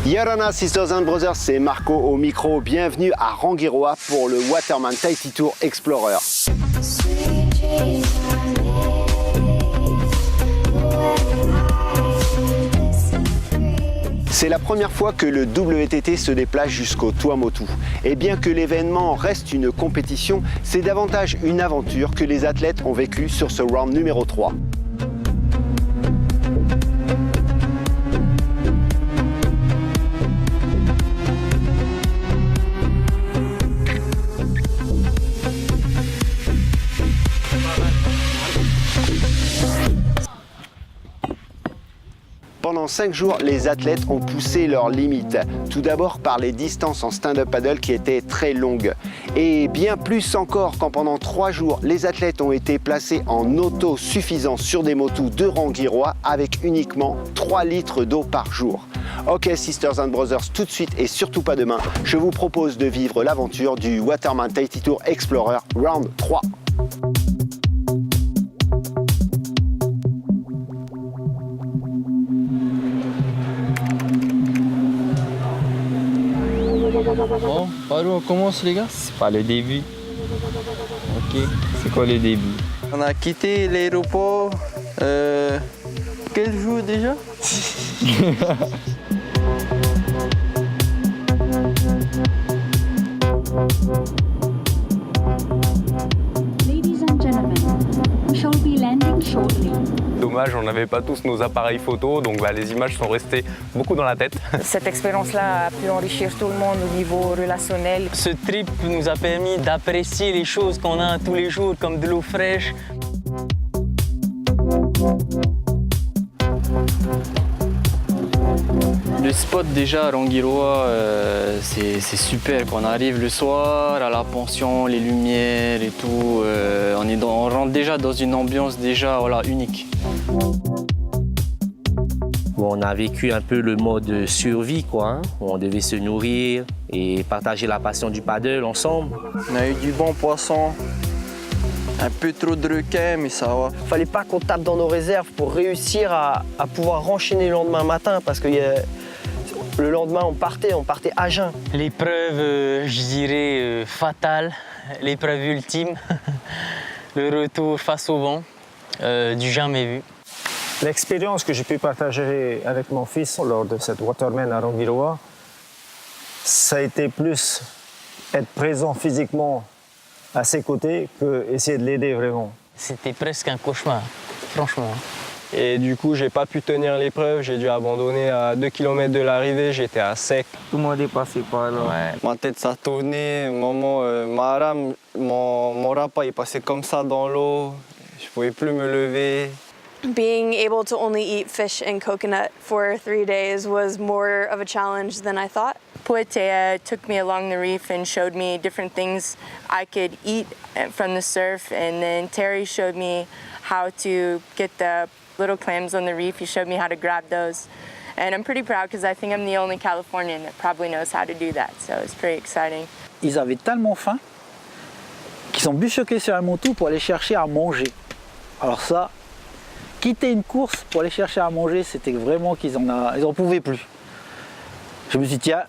Yorana Sisters and Brothers, c'est Marco au micro. Bienvenue à Rangiroa pour le Waterman Tahiti Tour Explorer. C'est la première fois que le WTT se déplace jusqu'au Tuamotu. Et bien que l'événement reste une compétition, c'est davantage une aventure que les athlètes ont vécue sur ce round numéro 3. Pendant 5 jours, les athlètes ont poussé leurs limites. Tout d'abord par les distances en stand-up paddle qui étaient très longues. Et bien plus encore quand pendant 3 jours, les athlètes ont été placés en autosuffisance sur des motos de Rangiroa avec uniquement 3 litres d'eau par jour. Ok Sisters and Brothers, tout de suite et surtout pas demain, je vous propose de vivre l'aventure du Waterman Tahiti Tour Explorer Round 3. Bon, par où on commence les gars? C'est pas le début. Ok, c'est quoi le début? On a quitté l'aéroport, quel jour déjà? Ladies and gentlemen, we shall be landing shortly. Dommage, on n'avait pas tous nos appareils photo, donc les images sont restées beaucoup dans la tête. Cette expérience-là a pu enrichir tout le monde au niveau relationnel. Ce trip nous a permis d'apprécier les choses qu'on a tous les jours, comme de l'eau fraîche. Le spot déjà à Rangiroa, c'est super. Quand on arrive le soir à la pension, les lumières et tout, on rentre déjà dans une ambiance déjà unique. Bon, on a vécu un peu le mode survie, quoi, hein, où on devait se nourrir et partager la passion du paddle ensemble. On a eu du bon poisson, un peu trop de requins, mais ça va. Fallait pas qu'on tape dans nos réserves pour réussir à pouvoir renchaîner le lendemain matin parce que le lendemain on partait à jeun. L'épreuve, je dirais, fatale, l'épreuve ultime, le retour face au vent, du jamais vu. L'expérience que j'ai pu partager avec mon fils lors de cette Waterman à Rangiroa, ça a été plus être présent physiquement à ses côtés qu'essayer de l'aider vraiment. C'était presque un cauchemar, franchement. Et du coup, j'ai pas pu tenir l'épreuve, j'ai dû abandonner à 2 km de l'arrivée, j'étais à sec. Tout le monde est passé par là. Ouais. Ma tête, ça tournait, ma rame, mon repas est passé comme ça dans l'eau, je pouvais plus me lever. Being able to only eat fish and coconut for 3 days was more of a challenge than I thought. Puetea took me along the reef and showed me different things I could eat from the surf, and then Terry showed me how to get the little clams on the reef. He showed me how to grab those, and I'm pretty proud because I think I'm the only Californian that probably knows how to do that, so it's pretty exciting. Ils avaient tellement faim qu'ils sont bifurqués sur un moto pour aller chercher à manger. Alors ça, quitter une course pour aller chercher à manger, c'était vraiment qu'ils en pouvaient plus. Je me suis dit, tiens,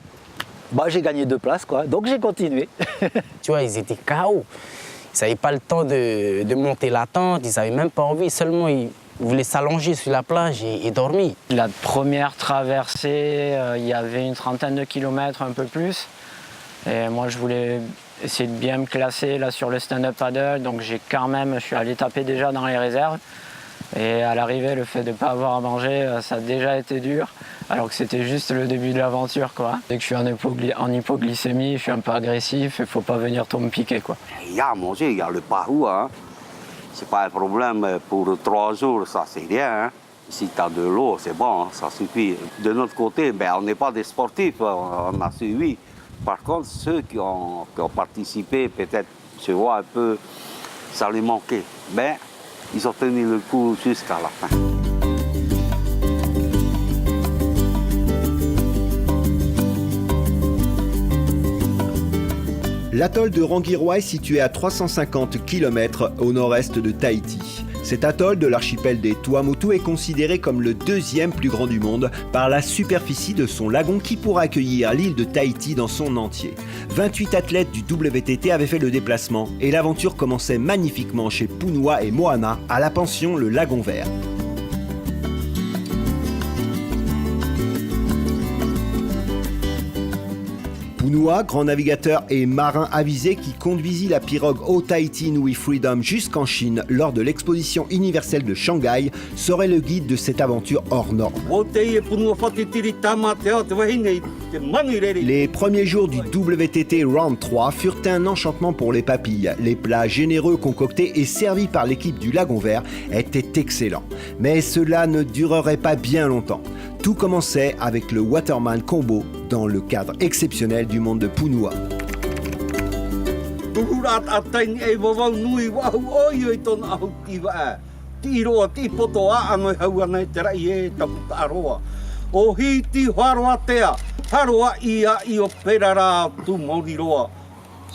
j'ai gagné 2 places, quoi. Donc j'ai continué. Tu vois, ils étaient KO. Ils n'avaient pas le temps de monter la tente, ils n'avaient même pas envie, seulement ils voulaient s'allonger sur la plage et dormir. La première traversée, il y avait une trentaine de kilomètres, un peu plus. Et moi, je voulais essayer de bien me classer là, sur le stand-up paddle, donc je suis allé taper déjà dans les réserves. Et à l'arrivée, le fait de ne pas avoir à manger, ça a déjà été dur, alors que c'était juste le début de l'aventure, quoi. Dès que je suis en hypoglycémie, je suis un peu agressif, il ne faut pas venir trop me piquer, quoi. Il y a à manger, il y a le parou, hein. C'est pas un problème pour 3 jours, ça c'est rien, hein. Si tu as de l'eau, c'est bon, hein, ça suffit. De notre côté, on n'est pas des sportifs, on a suivi. Par contre, ceux qui ont participé, peut-être, je vois un peu, ça les manquait. Ils ont tenu le coup jusqu'à la fin. L'atoll de Rangiroa est situé à 350 km au nord-est de Tahiti. Cet atoll de l'archipel des Tuamotu est considéré comme le deuxième plus grand du monde par la superficie de son lagon qui pourra accueillir l'île de Tahiti dans son entier. 28 athlètes du WTT avaient fait le déplacement et l'aventure commençait magnifiquement chez Punua et Moana à la pension Le Lagon Vert. Punua, grand navigateur et marin avisé qui conduisit la pirogue Au Tahiti Nui Freedom jusqu'en Chine lors de l'exposition universelle de Shanghai, serait le guide de cette aventure hors norme. Les premiers jours du WTT Round 3 furent un enchantement pour les papilles. Les plats généreux concoctés et servis par l'équipe du Lagon Vert étaient excellents. Mais cela ne durerait pas bien longtemps. Tout commençait avec le Waterman Combo dans le cadre exceptionnel du monde de Punua.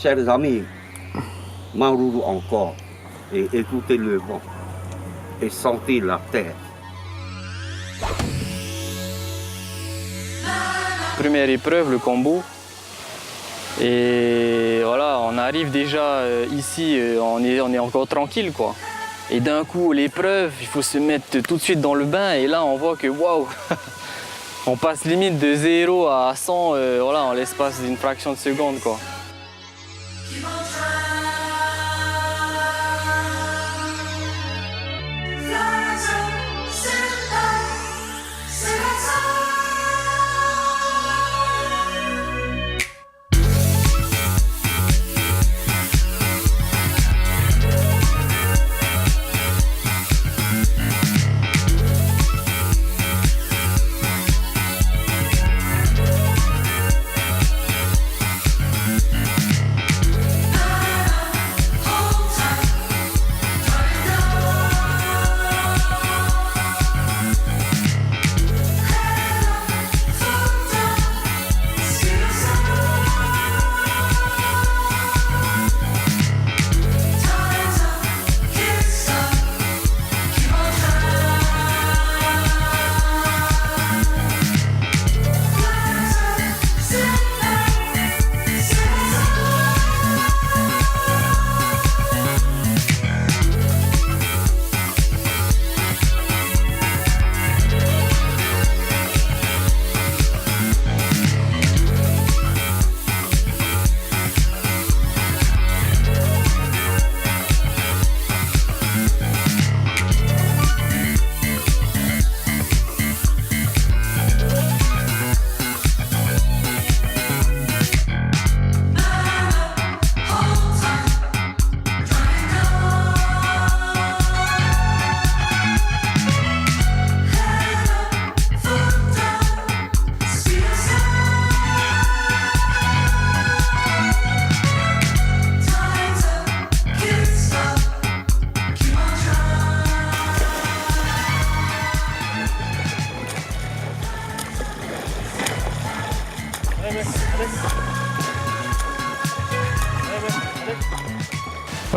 Chers amis, Maururu encore, et écoutez le vent, et sentez la terre. Première épreuve, le combo. Et voilà, on arrive déjà ici, on est encore tranquille quoi. Et d'un coup, l'épreuve, il faut se mettre tout de suite dans le bain et là on voit que waouh, on passe limite de 0 à 100 voilà, en l'espace d'une fraction de seconde quoi.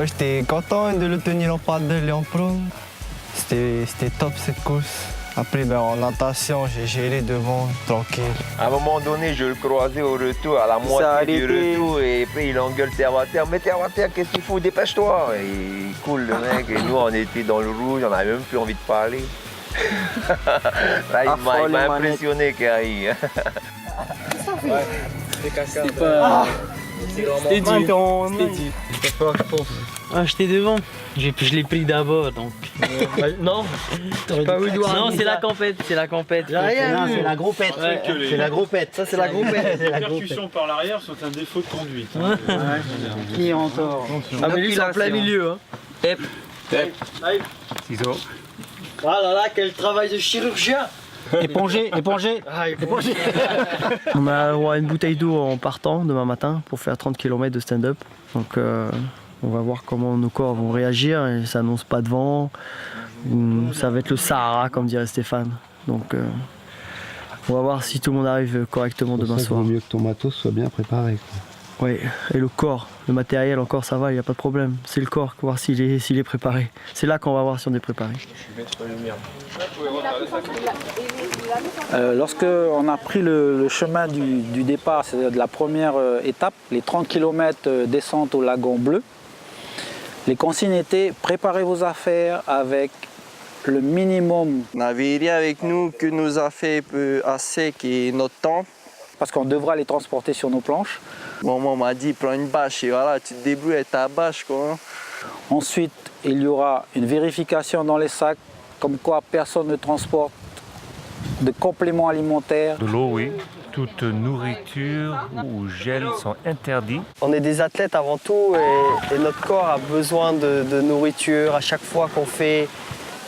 Ouais, j'étais content de le tenir en paddle et en pro. C'était top cette course. Après, en natation, j'ai géré devant, tranquille. À un moment donné, je le croisais au retour, à la moitié du retour, et après il engueule terre à terre. Mais terre à terre, qu'est-ce qu'il faut? Dépêche-toi! Et il coule le mec, et nous on était dans le rouge, on n'avait même plus envie de parler. Là, il m'a impressionné, Kari. C'était pas... C'était dur. Ah, j'étais devant. Je l'ai pris d'abord, donc. Non, pas voulu voir. Non, c'est la compète, c'est la compète. Non, c'est la groupette. Ouais. C'est la groupette. Ça, c'est la groupette. Les percussions par l'arrière sont un défaut de conduite. Qui est en tort? Ah, mais lui, il est en plein milieu. Tep. Ciseaux. Ah là là, quel travail de chirurgien! Éponger. On a une bouteille d'eau en partant demain matin pour faire 30 km de stand-up. Donc on va voir comment nos corps vont réagir. Et ça n'annonce pas de vent. Ça va être le Sahara, comme dirait Stéphane. Donc on va voir si tout le monde arrive correctement demain soir. Il vaut mieux que ton matos soit bien préparé. Oui, et le corps, le matériel encore ça va, il n'y a pas de problème. C'est le corps, voir s'il est préparé. C'est là qu'on va voir si on est préparé. Lorsque on a pris le chemin du départ, c'est-à-dire de la première étape, les 30 km descente au lagon bleu, les consignes étaient préparez vos affaires avec le minimum. On n'avait rien avec nous que nos affaires à sec et notre tente. Parce qu'on devra les transporter sur nos planches. Maman m'a dit prends une bâche et voilà, tu te débrouilles avec ta bâche quoi. Ensuite, il y aura une vérification dans les sacs, comme quoi personne ne transporte de compléments alimentaires. De l'eau, oui. Toute nourriture ou gel sont interdits. On est des athlètes avant tout et notre corps a besoin de nourriture à chaque fois qu'on fait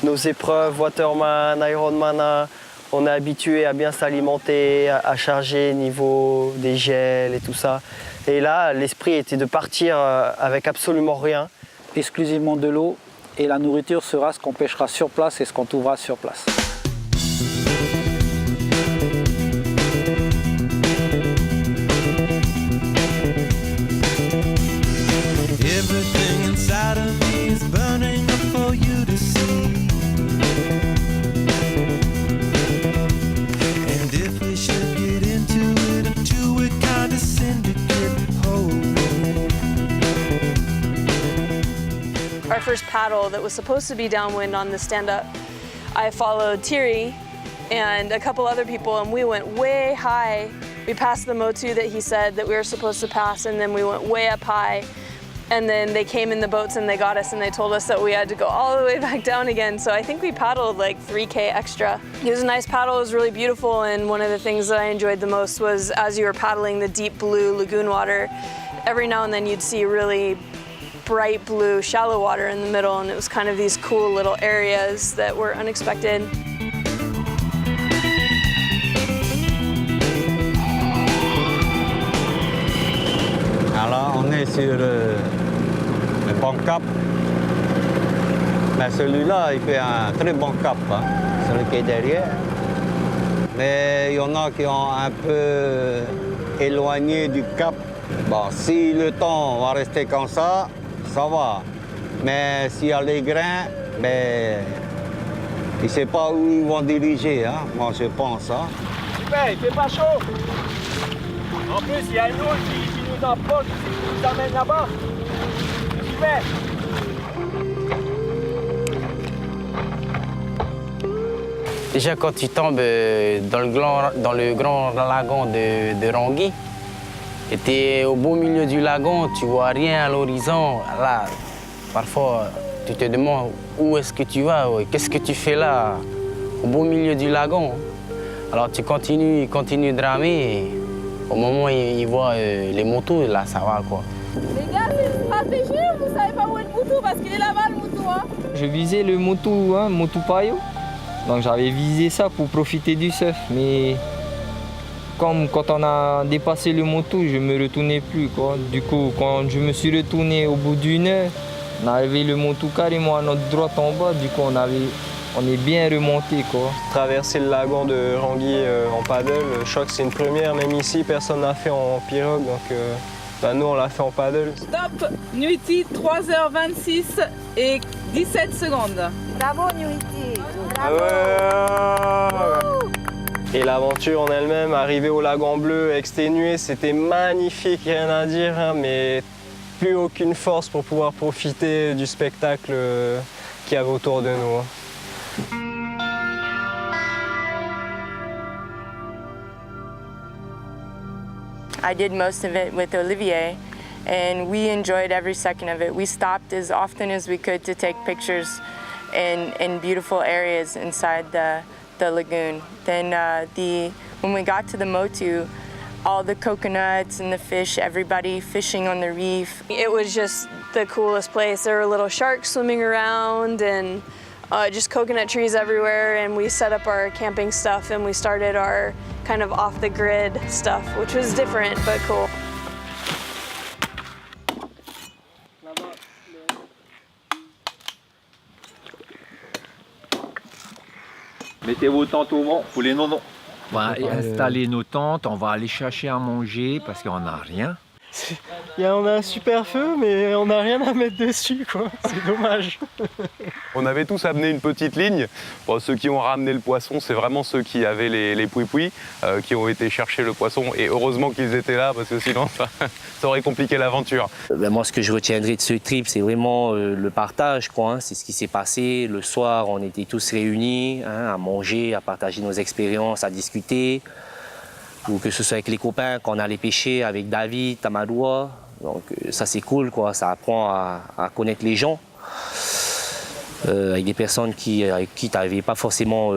nos épreuves, Waterman, Ironman. On est habitué à bien s'alimenter, à charger niveau des gels et tout ça. Et là, l'esprit était de partir avec absolument rien. Exclusivement de l'eau et la nourriture sera ce qu'on pêchera sur place et ce qu'on trouvera sur place. Everything inside of me is burning up for you to see. And if we should get into it, a two-way kind of syndicate hold. Our first paddle that was supposed to be downwind on the stand-up, I followed Thierry and a couple other people, and we went way high. We passed the Motu that he said that we were supposed to pass, and then we went way up high. And then they came in the boats and they got us and they told us that we had to go all the way back down again. So I think we paddled like 3K extra. It was a nice paddle, it was really beautiful, and one of the things that I enjoyed the most was as you were paddling the deep blue lagoon water, every now and then you'd see really bright blue shallow water in the middle, and it was kind of these cool little areas that were unexpected. Alors on est sur le bon cap, mais celui-là il fait un très bon cap, hein, celui qui est derrière. Mais il y en a qui ont un peu éloigné du cap. Bon, si le temps va rester comme ça, ça va. Mais s'il y a les grains, ben, il ne sait pas où ils vont diriger, hein, moi je pense. Hein. Super, il fait pas chaud. En plus, il y a une eau qui nous approche, qui nous amène là-bas. Super. Déjà, quand tu tombes dans le grand lagon de Rangui, et tu es au beau milieu du lagon, tu vois rien à l'horizon. Là, parfois, tu te demandes où est-ce que tu vas, qu'est-ce que tu fais là, au beau milieu du lagon. Alors tu continues de ramer, et au moment où il voit les motos, là, ça va, quoi. Les gars, c'est une stratégie, vous savez pas où est le moto parce qu'il est là-bas, le moto, hein. Je visais le moto, hein, moto payo. Donc j'avais visé ça pour profiter du surf, mais comme quand on a dépassé le moto, je me retournais plus, quoi. Du coup, quand je me suis retourné au bout d'une heure, on avait le moto carrément à notre droite en bas, du coup on est bien remonté, quoi. Traverser le lagon de Rangui en paddle, je crois que c'est une première, même ici personne n'a fait en pirogue, donc nous on l'a fait en paddle. Stop, Nuiti, 3h26 et 17 secondes. Bravo Nuiti, bravo. Et l'aventure en elle-même, arriver au lagon bleu, exténué, c'était magnifique, rien à dire, hein, mais plus aucune force pour pouvoir profiter du spectacle qu'il y avait autour de nous. Hein. I did most of it with Olivier, and we enjoyed every second of it. We stopped as often as we could to take pictures in beautiful areas inside the lagoon. Then when we got to the Motu, all the coconuts and the fish, everybody fishing on the reef. It was just the coolest place. There were little sharks swimming around and just coconut trees everywhere, and we set up our camping stuff and we started our kind of off-the-grid stuff, which was different but cool. Mettez vos tentes au vent, on va installer nos tentes, on va aller chercher à manger parce qu'on n'a rien. On a un super feu, mais on n'a rien à mettre dessus, quoi. C'est dommage. On avait tous amené une petite ligne. Bon, ceux qui ont ramené le poisson, c'est vraiment ceux qui avaient les pouis-pouis, qui ont été chercher le poisson. Et heureusement qu'ils étaient là, parce que sinon, ça aurait compliqué l'aventure. Moi, ce que je retiendrai de ce trip, c'est vraiment le partage, quoi. C'est ce qui s'est passé. Le soir, on était tous réunis, à manger, à partager nos expériences, à discuter. Ou que ce soit avec les copains, quand on allait pêcher avec David, Tamadoua. Donc ça c'est cool, quoi. Ça apprend à connaître les gens. Avec des personnes avec qui tu n'avais pas forcément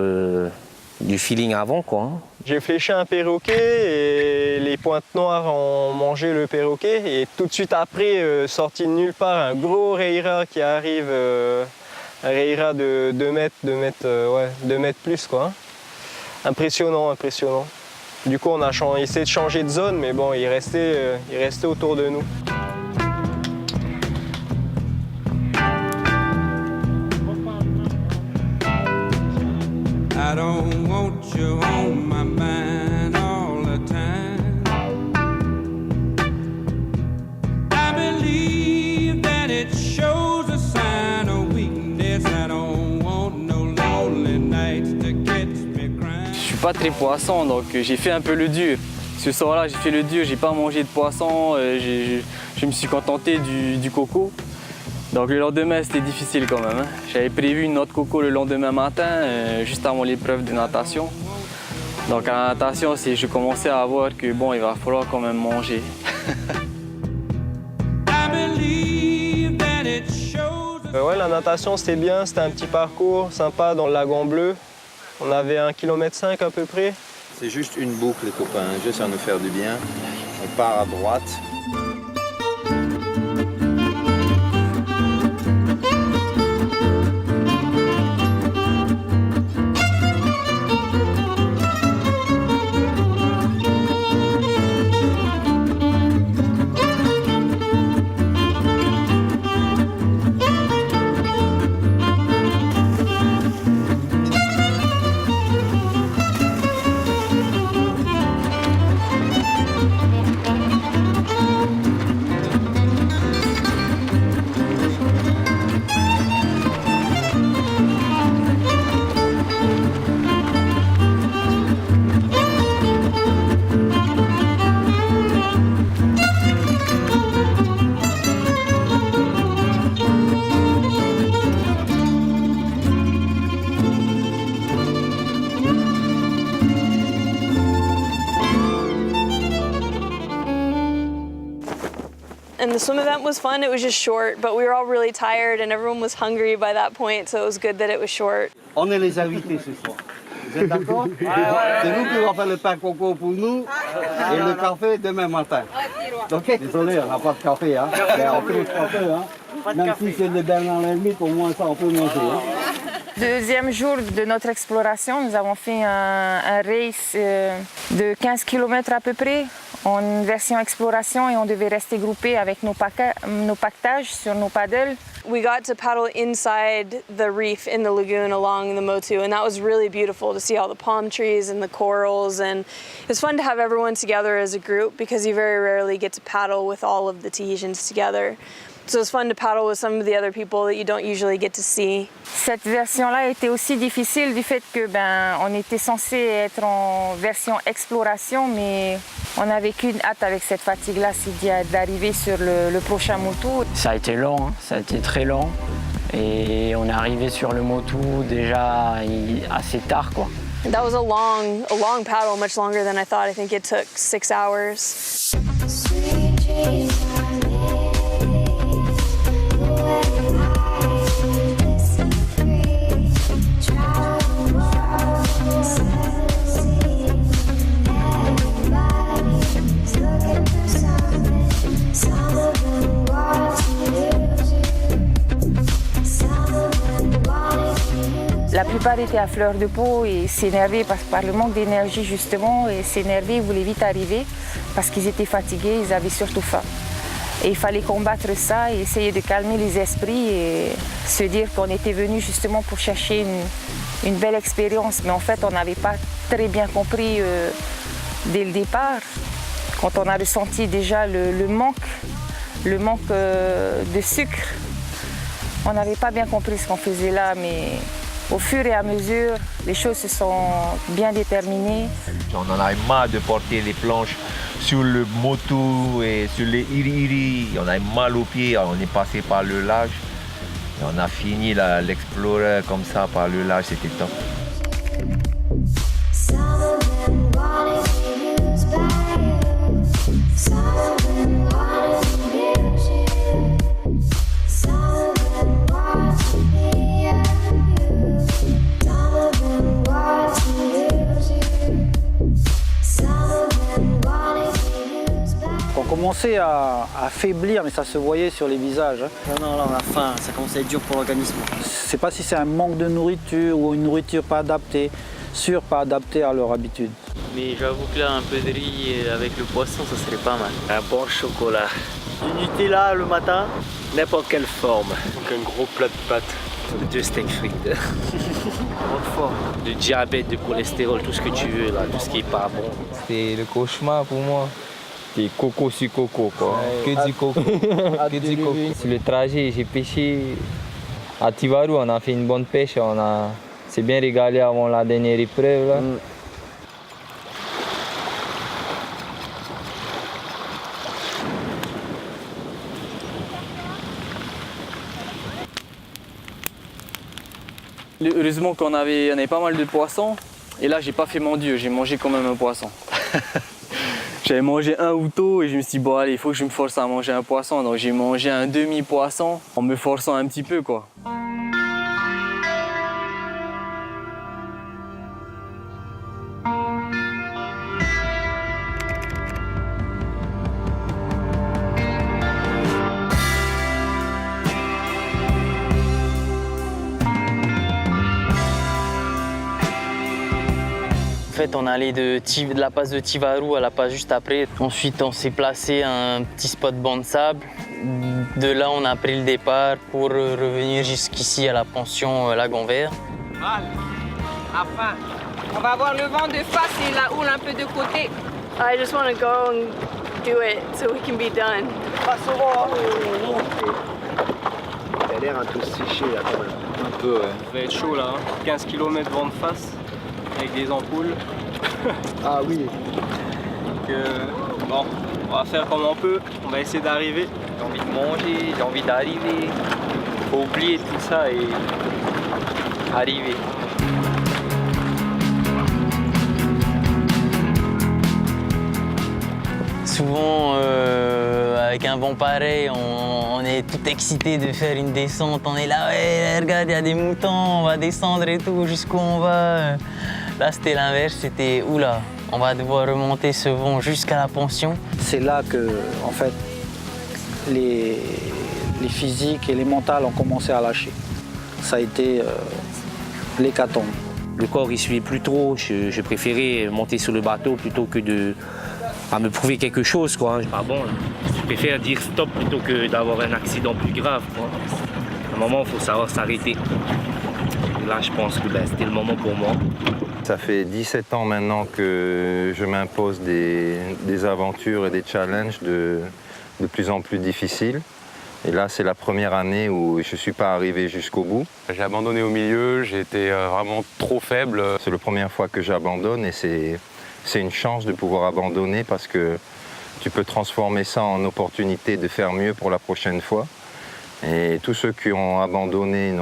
du feeling avant, quoi. J'ai fléché un perroquet et les pointes noires ont mangé le perroquet. Et tout de suite après, sorti de nulle part, un gros reira qui arrive, un reira de 2 mètres plus, quoi. Impressionnant, impressionnant. Du coup, on a essayé de changer de zone, mais bon, il restait autour de nous. I don't want you on my mind all the time. I believe that it shows a sign of weakness. I don't want no lonely nights to catch me crying. Je suis pas très poisson, donc j'ai fait un peu le dur. Ce soir-là, j'ai fait le dur, j'ai pas mangé de poisson, je me suis contenté du coco. Donc le lendemain, c'était difficile quand même. J'avais prévu une autre coco le lendemain matin, juste avant l'épreuve de natation. Donc à la natation, je commençais à voir que bon, il va falloir quand même manger. Ouais, la natation, c'était bien, c'était un petit parcours sympa dans le lagon bleu. On avait 1,5 km à peu près. C'est juste une boucle, les copains, juste à nous faire du bien. On part à droite. And the swim event was fun, it was just short, but we were all really tired and everyone was hungry by that point, so it was good that it was short. On est les invités ce soir. Vous êtes d'accord? C'est nous qui allons faire le pain coco pour nous et le café demain matin. Ok? Désolé, on n'a pas de café, hein? Mais on fait le café, hein? Même si c'est le dernier limite, au moins ça on peut manger. Hein? Deuxième jour de notre exploration, nous avons fait un race de 15 km à peu près, en version exploration, et on devait rester groupés avec nos pactages sur nos paddles. We got to paddle inside the reef in the lagoon along the Motu, and that was really beautiful to see all the palm trees and the corals, and it was fun to have everyone together as a group because you very rarely get to paddle with all of the Tahitians together. So it was fun to paddle with some of the other people that you don't usually get to see. Cette version-là était aussi difficile du fait que on était censé être en version exploration, mais on n'avait qu'une hâte avec cette fatigue-là, c'est d'arriver sur le prochain Motu. Ça a été long, hein. Ça a été très long. Et on est arrivé sur le Motu déjà assez tard, quoi. That was a long paddle, much longer than I thought. I think it took 6 hours. La plupart étaient à fleur de peau et s'énervaient par le manque d'énergie justement, et s'énervaient, ils voulaient vite arriver parce qu'ils étaient fatigués, ils avaient surtout faim. Et il fallait combattre ça et essayer de calmer les esprits et se dire qu'on était venus justement pour chercher une belle expérience. Mais en fait, on n'avait pas très bien compris dès le départ Quand on a ressenti déjà le manque de sucre, on n'avait pas bien compris ce qu'on faisait là, mais au fur et à mesure, les choses se sont bien déterminées. On en a marre de porter les planches sur le moto et sur les iri-iri. On a mal aux pieds, on est passé par le large. Et on a fini l'Explorer comme ça par le large, c'était top. On commençait à faiblir, mais ça se voyait sur les visages. Non, là on a faim, ça commence à être dur pour l'organisme. Je ne sais pas si c'est un manque de nourriture ou une nourriture pas adaptée, pas adaptée à leur habitude. Mais j'avoue que là, un peu de riz avec le poisson, ça serait pas mal. Un bon chocolat. Du Nutella le matin, n'importe quelle forme. Donc un gros plat de pâtes. 2 steaks frites. De diabète, de cholestérol, tout ce que tu veux, là, tout ce qui est pas bon. C'était le cauchemar pour moi. C'était coco sur coco, quoi. Que du coco. Que du coco. Sur le trajet, j'ai pêché à Tivaru, on a fait une bonne pêche. On s'est bien régalé avant la dernière épreuve. Là. Heureusement qu'on avait pas mal de poissons. Et là, j'ai pas fait mon dieu, j'ai mangé quand même un poisson. J'avais mangé un outo et je me suis dit, bon allez, il faut que je me force à manger un poisson. Donc j'ai mangé un demi-poisson en me forçant un petit peu, quoi. En fait, on allait de la passe de Tivaru à la passe juste après. Ensuite, on s'est placé à un petit spot banc de sable. De là, on a pris le départ pour revenir jusqu'ici à la pension Lagon Vert. Enfin, on va avoir le vent de face et la houle un peu de côté. I just want to go and do it so we can be done. Pas souvent, il a l'air un peu séché là quand même. Un peu, ouais. Ça va être chaud là, hein. 15 km vent de face avec des ampoules. Ah oui. Donc bon, on va faire comme on peut, on va essayer d'arriver. J'ai envie de manger, j'ai envie d'arriver. Faut oublier tout ça et arriver. Souvent, avec un vent pareil, on est tout excité de faire une descente. On est là, ouais, regarde, il y a des moutons, on va descendre et tout, jusqu'où on va. Là, c'était l'inverse, c'était, oula, on va devoir remonter ce vent jusqu'à la pension. C'est là que, en fait, les physiques et les mentales ont commencé à lâcher. Ça a été l'hécatombe. Le corps, il suivait plus trop. Je préférais monter sur le bateau plutôt que à me prouver quelque chose, quoi. Ah bon, je préfère dire stop plutôt que d'avoir un accident plus grave, quoi. À un moment, il faut savoir s'arrêter. Là, je pense que c'était le moment pour moi. Ça fait 17 ans maintenant que je m'impose des aventures et des challenges de plus en plus difficiles. Et là, c'est la première année où je ne suis pas arrivé jusqu'au bout. J'ai abandonné au milieu, j'ai été vraiment trop faible. C'est la première fois que j'abandonne et c'est une chance de pouvoir abandonner parce que tu peux transformer ça en opportunité de faire mieux pour la prochaine fois. Et tous ceux qui ont abandonné,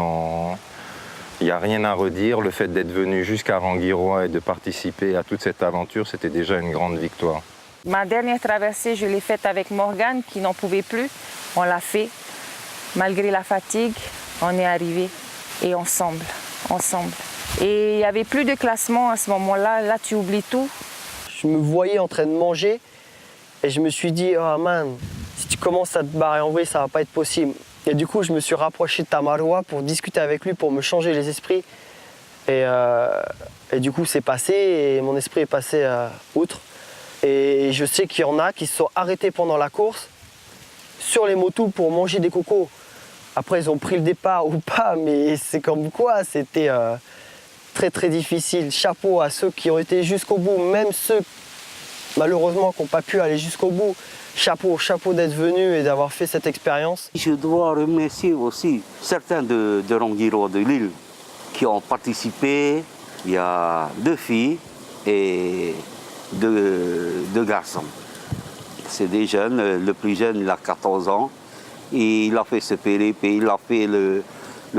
il n'y a rien à redire. Le fait d'être venu jusqu'à Rangiroa et de participer à toute cette aventure, c'était déjà une grande victoire. Ma dernière traversée, je l'ai faite avec Morgane qui n'en pouvait plus. On l'a fait. Malgré la fatigue, on est arrivé. Et ensemble. Et il n'y avait plus de classement à ce moment-là. Là, tu oublies tout. Je me voyais en train de manger et je me suis dit, oh man, si tu commences à te barrer en vrille, ça va pas être possible. Et du coup, je me suis rapproché de Tamaroa pour discuter avec lui, pour me changer les esprits. Et du coup, c'est passé et mon esprit est passé outre. Et je sais qu'il y en a qui se sont arrêtés pendant la course sur les motos pour manger des cocos. Après, ils ont pris le départ ou pas, mais c'est comme quoi, c'était très très difficile. Chapeau à ceux qui ont été jusqu'au bout, même ceux malheureusement qui n'ont pas pu aller jusqu'au bout. Chapeau d'être venu et d'avoir fait cette expérience. Je dois remercier aussi certains de Rangiroa de Lille qui ont participé. Il y a 2 filles et 2 garçons. C'est des jeunes, le plus jeune il a 14 ans et il a fait ce périple et il a fait le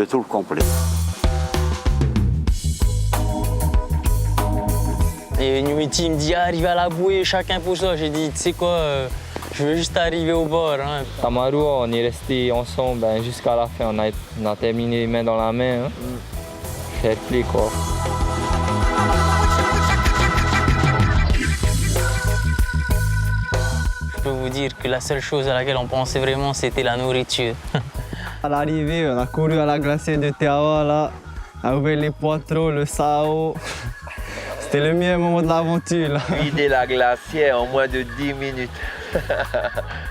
tour complet. Et Nuiti me dit arrive à la bouée, chacun pour soi. J'ai dit tu sais quoi, je veux juste arriver au bord. Hein. Tamaroa, on est restés ensemble jusqu'à la fin. On a terminé les mains dans la main. Hein. Fair play quoi. Je peux vous dire que la seule chose à laquelle on pensait vraiment, c'était la nourriture. À l'arrivée, on a couru à la glacière de Teawa, là, on a ouvert les poitrons, le sao. C'était le meilleur moment de l'aventure. Vider la glacière en moins de 10 minutes.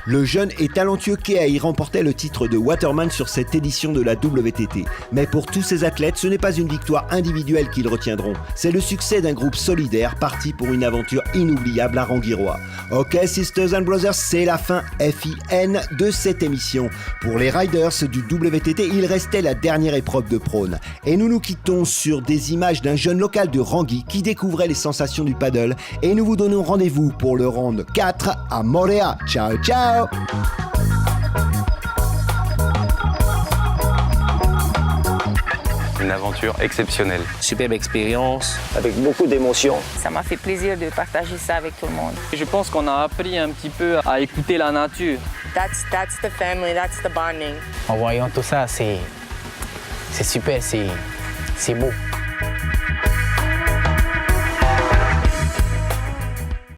Le jeune et talentueux Keahi remportait le titre de Waterman sur cette édition de la WTT. Mais pour tous ces athlètes, ce n'est pas une victoire individuelle qu'ils retiendront. C'est le succès d'un groupe solidaire parti pour une aventure inoubliable à Rangiroa. Ok, Sisters and Brothers, c'est la fin FIN de cette émission. Pour les riders du WTT, il restait la dernière épreuve de prône. Et nous nous quittons sur des images d'un jeune local de Rangui qui découvrait les sensations du paddle. Et nous vous donnons rendez-vous pour le round 4 à Moréa. Ciao, ciao! Une aventure exceptionnelle. Superbe expérience. Avec beaucoup d'émotions. Ça m'a fait plaisir de partager ça avec tout le monde. Je pense qu'on a appris un petit peu à écouter la nature. That's the family, that's the bonding. En voyant tout ça, c'est super, c'est beau.